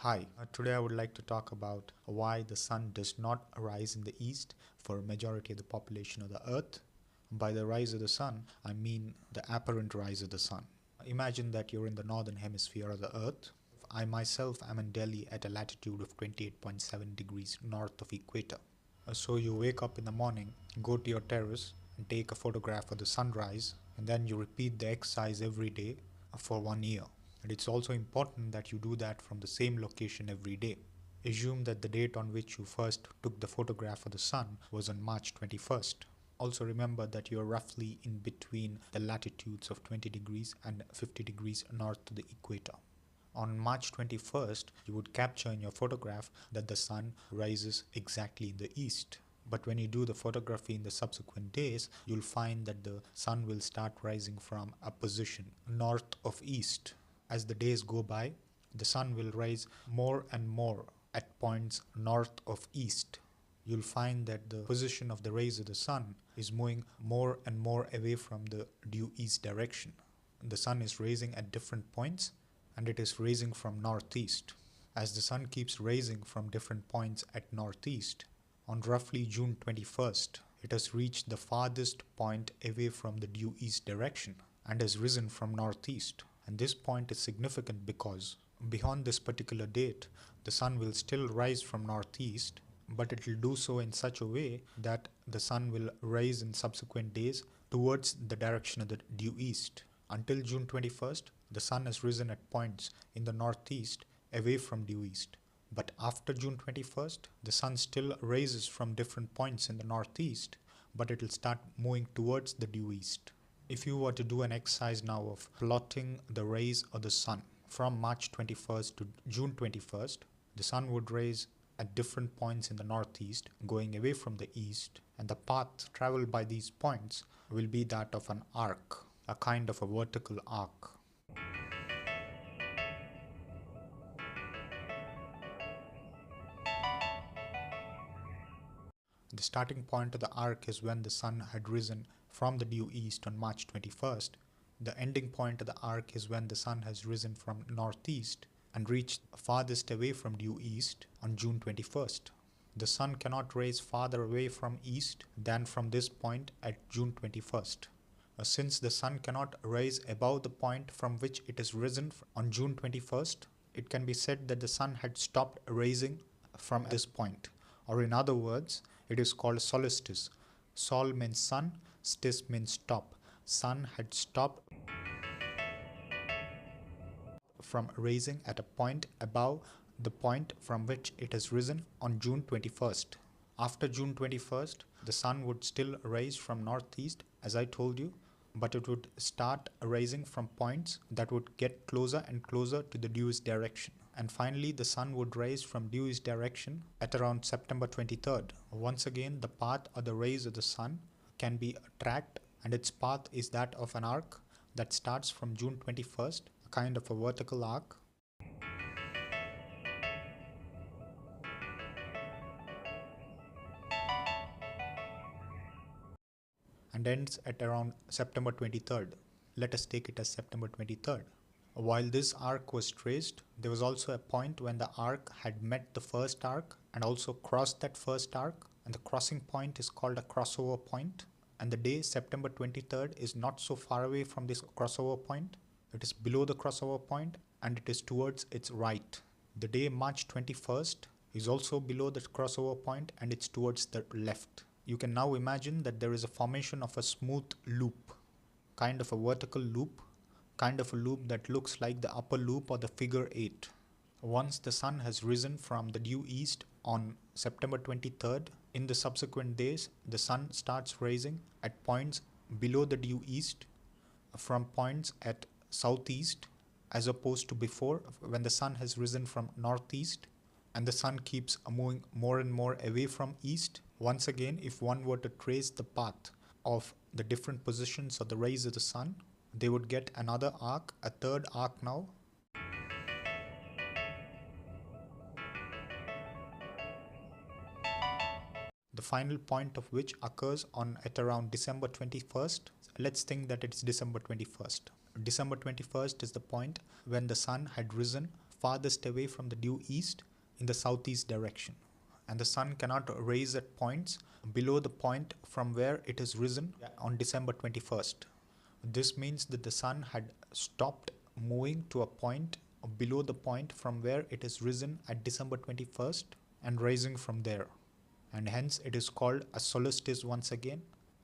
Hi, today I would like to talk about why the sun does not rise in the east for a majority of the population of the earth. By the rise of the sun, I mean the apparent rise of the sun. Imagine that you're in the northern hemisphere of the earth. I myself am in Delhi at a latitude of 28.7 degrees north of equator. So you wake up in the morning, go to your terrace and take a photograph of the sunrise, and then you repeat the exercise every day for 1 year. And it's also important that you do that from the same location every day. Assume that the date on which you first took the photograph of the sun was on March 21st. Also remember that you're roughly in between the latitudes of 20 degrees and 50 degrees north to the equator. On March 21st, you would capture in your photograph that the sun rises exactly in the east. But when you do the photography in the subsequent days, you'll find that the sun will start rising from a position north of east. As the days go by, the sun will rise more and more at points north of east. You'll find that the position of the rays of the sun is moving more and more away from the due east direction. The sun is rising at different points, and it is rising from northeast. As the sun keeps rising from different points at northeast, on roughly June 21st, it has reached the farthest point away from the due east direction and has risen from northeast. And this point is significant because beyond this particular date, the sun will still rise from northeast, but it will do so in such a way that the sun will rise in subsequent days towards the direction of the due east. Until June 21st, the sun has risen at points in the northeast away from due east. But after June 21st, the sun still rises from different points in the northeast, but it will start moving towards the due east. If you were to do an exercise now of plotting the rays of the sun from March 21st to June 21st, the sun would rise at different points in the northeast, going away from the east, and the path traveled by these points will be that of an arc, a kind of a vertical arc. The starting point of the arc is when the sun had risen from the due east on March 21st. The ending point of the arc is when the sun has risen from northeast and reached farthest away from due east on June 21st. The sun cannot rise farther away from east than from this point at June 21st. Since the sun cannot rise above the point from which it has risen on June 21st, it can be said that the sun had stopped rising from this point. Or in other words, it is called solstice. Sol means sun, stis means stop. Sun had stopped from rising at a point above the point from which it has risen on June 21st. After June 21st, the sun would still rise from northeast, as I told you, but it would start rising from points that would get closer and closer to the due east direction. And finally, the sun would rise from due east direction at around September 23rd. Once again, the path of the rays of the sun can be tracked, and its path is that of an arc that starts from June 21st, a kind of a vertical arc. And ends at around September 23rd. Let us take it as September 23rd. While this arc was traced, there was also a point when the arc had met the first arc and also crossed that first arc, and the crossing point is called a crossover point. And the day September 23rd is not so far away from this crossover point. It is below the crossover point and it is towards its right. The day March 21st is also below the crossover point and it's towards the left. You can now imagine that there is a formation of a smooth loop, kind of a vertical loop, kind of a loop that looks like the upper loop or the figure 8. Once the sun has risen from the due east on September 23rd, in the subsequent days, the sun starts rising at points below the due east from points at southeast, as opposed to before when the sun has risen from northeast and the sun keeps moving more and more away from east. Once again, if one were to trace the path of the different positions of the rays of the sun, they would get another arc, a third arc now. The final point of which occurs at around December 21st. Let's think that it's December 21st. December 21st is the point when the sun had risen farthest away from the due east in the southeast direction, and the sun cannot rise at points below the point from where it has risen on December 21st. This means that the sun had stopped moving to a point below the point from where it has risen at December 21st and rising from there, and hence it is called a solstice once again.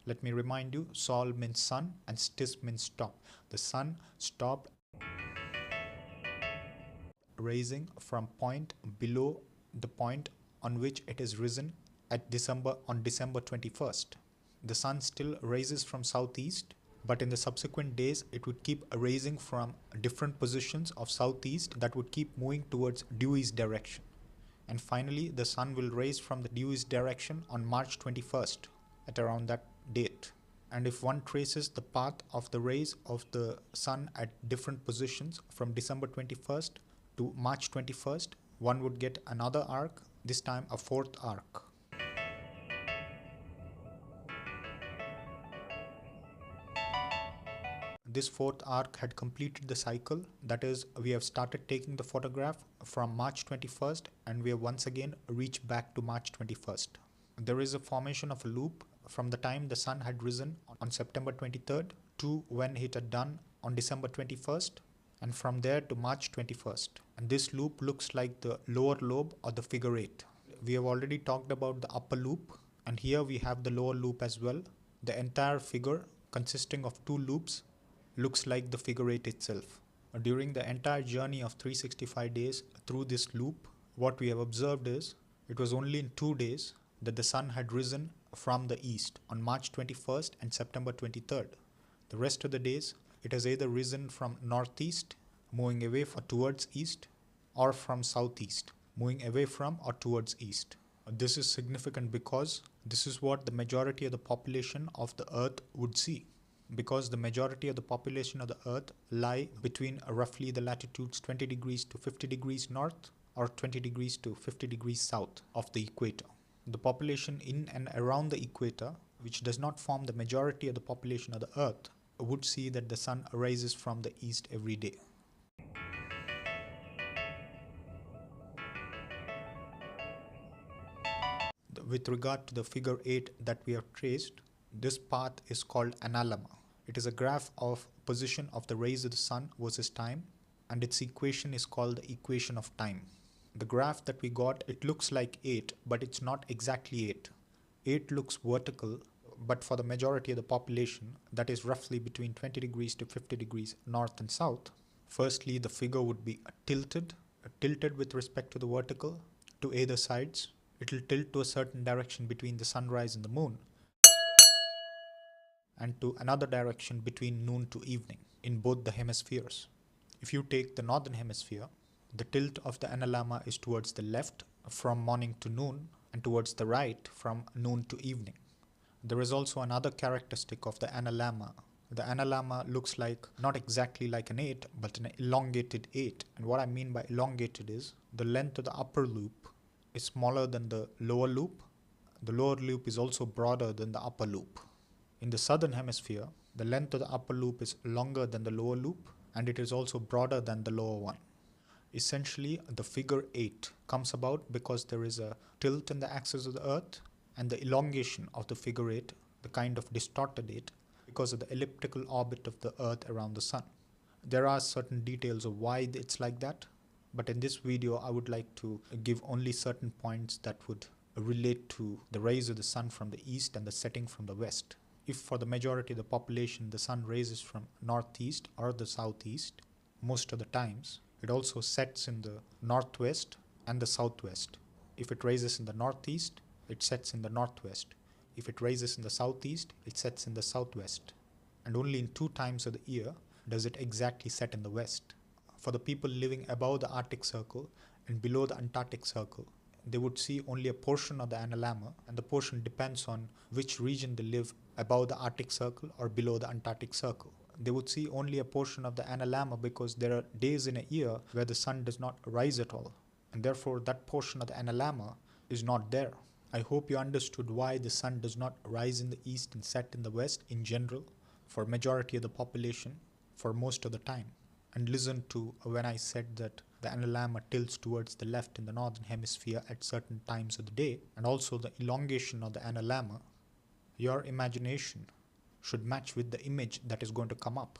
Let me remind you, sol means sun and stis means stop. The sun stopped rising from point below the point on which it is risen on December 21st. The sun still rises from southeast, but in the subsequent days it would keep rising from different positions of southeast that would keep moving towards due east direction. And finally the sun will rise from the due east direction on March 21st at around that date. And if one traces the path of the rays of the sun at different positions from December 21st to March 21st, one would get another arc, this time a fourth arc. This fourth arc had completed the cycle, that is, we have started taking the photograph from March 21st and we have once again reached back to March 21st. There is a formation of a loop from the time the sun had risen on September 23rd to when it had done on December 21st, and from there to March 21st. And this loop looks like the lower lobe or the figure 8. We have already talked about the upper loop, and here we have the lower loop as well. The entire figure, consisting of two loops, looks like the figure 8 itself. During the entire journey of 365 days through this loop, what we have observed is it was only in 2 days that the sun had risen from the east on March 21st and September 23rd. The rest of the days, it has either risen from northeast, moving away towards east, or from southeast, moving away from or towards east. This is significant because this is what the majority of the population of the earth would see, because the majority of the population of the earth lie between roughly the latitudes 20 degrees to 50 degrees north or 20 degrees to 50 degrees south of the equator. The population in and around the equator, which does not form the majority of the population of the earth, would see that the sun rises from the east every day. With regard to the figure 8 that we have traced, this path is called analemma. It is a graph of position of the rays of the sun versus time, and its equation is called the equation of time. The graph that we got, it looks like 8, but it's not exactly 8. 8 looks vertical, but for the majority of the population, that is roughly between 20 degrees to 50 degrees north and south, firstly the figure would be tilted with respect to the vertical to either sides. It will tilt to a certain direction between the sunrise and the moon, and to another direction between noon to evening in both the hemispheres. If you take the northern hemisphere, the tilt of the analemma is towards the left from morning to noon and towards the right from noon to evening. There is also another characteristic of the analemma. The analemma looks like not exactly like an 8, but an elongated 8. And what I mean by elongated is the length of the upper loop is smaller than the lower loop. The lower loop is also broader than the upper loop. In the southern hemisphere, the length of the upper loop is longer than the lower loop, and it is also broader than the lower one. Essentially, the figure 8 comes about because there is a tilt in the axis of the earth, and the elongation of the figure 8, the kind of distorted 8, because of the elliptical orbit of the earth around the sun. There are certain details of why it's like that, but in this video I would like to give only certain points that would relate to the rays of the sun from the east and the setting from the west. If for the majority of the population the sun rises from northeast or the southeast, most of the times, it also sets in the northwest and the southwest. If it rises in the northeast, it sets in the northwest. If it rises in the southeast, it sets in the southwest. And only in 2 times of the year does it exactly set in the west. For the people living above the Arctic Circle and below the Antarctic Circle, they would see only a portion of the analemma, and the portion depends on which region they live, above the Arctic Circle or below the Antarctic Circle. They would see only a portion of the analemma because there are days in a year where the sun does not rise at all, and therefore that portion of the analemma is not there. I hope you understood why the sun does not rise in the east and set in the west in general for majority of the population for most of the time, and listen to when I said that the analemma tilts towards the left in the northern hemisphere at certain times of the day, and also the elongation of the analemma, your imagination should match with the image that is going to come up.